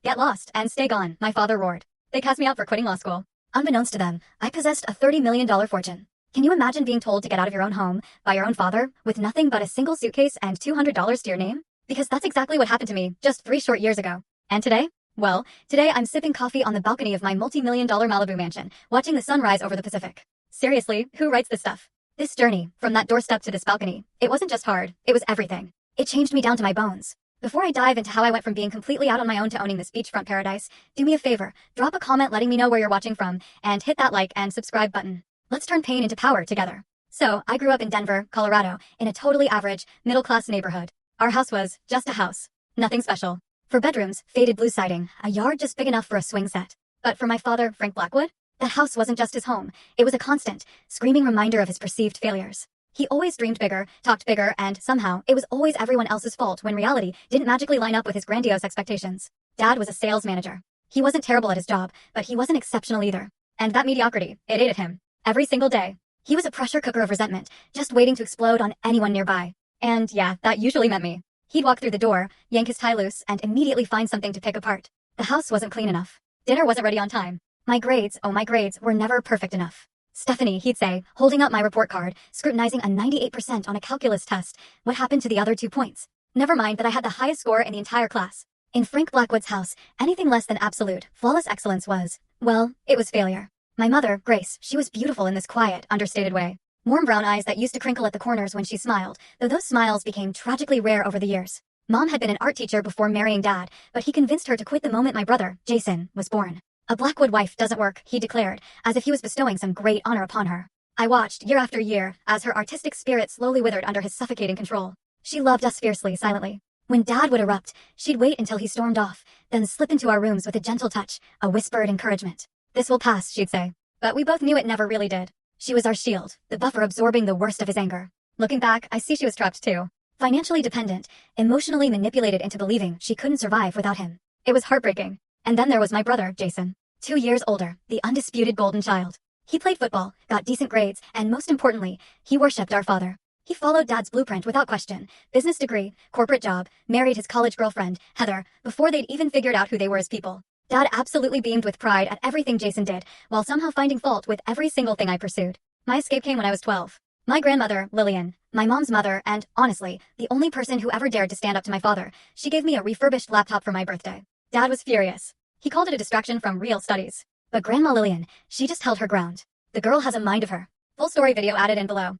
Get lost and stay gone, my father roared. They cast me out for quitting law school. Unbeknownst to them, I possessed a $30 million fortune. Can you imagine being told to get out of your own home by your own father with nothing but a single suitcase and $200 to your name? Because that's exactly what happened to me just 3 short years ago. And today? Well, today I'm sipping coffee on the balcony of my multi-million-dollar Malibu mansion, watching the sun rise over the Pacific. Seriously, who writes this stuff? This journey, from that doorstep to this balcony, it wasn't just hard, it was everything. It changed me down to my bones. Before I dive into how I went from being completely out on my own to owning this beachfront paradise, do me a favor, drop a comment letting me know where you're watching from, and hit that like and subscribe button. Let's turn pain into power together. So, I grew up in Denver, Colorado, in a totally average, middle-class neighborhood. Our house was just a house. Nothing special. For bedrooms, faded blue siding, a yard just big enough for a swing set. But for my father, Frank Blackwood, that house wasn't just his home. It was a constant, screaming reminder of his perceived failures. He always dreamed bigger, talked bigger, and somehow, it was always everyone else's fault when reality didn't magically line up with his grandiose expectations. Dad was a sales manager. He wasn't terrible at his job, but he wasn't exceptional either. And that mediocrity, it ate at him. Every single day. He was a pressure cooker of resentment, just waiting to explode on anyone nearby. And yeah, that usually meant me. He'd walk through the door, yank his tie loose, and immediately find something to pick apart. The house wasn't clean enough. Dinner wasn't ready on time. My grades, oh my grades, were never perfect enough. Stephanie, he'd say, holding up my report card, scrutinizing a 98% on a calculus test. What happened to the other 2 points? Never mind that I had the highest score in the entire class. In Frank Blackwood's house, anything less than absolute, flawless excellence was, well, it was failure. My mother, Grace, she was beautiful in this quiet, understated way. Warm brown eyes that used to crinkle at the corners when she smiled, though those smiles became tragically rare over the years. Mom had been an art teacher before marrying Dad, but he convinced her to quit the moment my brother, Jason, was born. A Blackwood wife doesn't work, he declared, as if he was bestowing some great honor upon her. I watched, year after year, as her artistic spirit slowly withered under his suffocating control. She loved us fiercely, silently. When Dad would erupt, she'd wait until he stormed off, then slip into our rooms with a gentle touch, a whispered encouragement. This will pass, she'd say. But we both knew it never really did. She was our shield, the buffer absorbing the worst of his anger. Looking back, I see she was trapped too. Financially dependent, emotionally manipulated into believing she couldn't survive without him. It was heartbreaking. And then there was my brother, Jason. 2 years older, the undisputed golden child. He played football, got decent grades, and most importantly, he worshipped our father. He followed Dad's blueprint without question. Business degree, corporate job, married his college girlfriend, Heather, before they'd even figured out who they were as people. Dad absolutely beamed with pride at everything Jason did, while somehow finding fault with every single thing I pursued. My escape came when I was 12. My grandmother, Lillian, my mom's mother, and, honestly, the only person who ever dared to stand up to my father, she gave me a refurbished laptop for my birthday. Dad was furious. He called it a distraction from real studies. But Grandma Lillian, she just held her ground. The girl has a mind of her. Full story video added in below.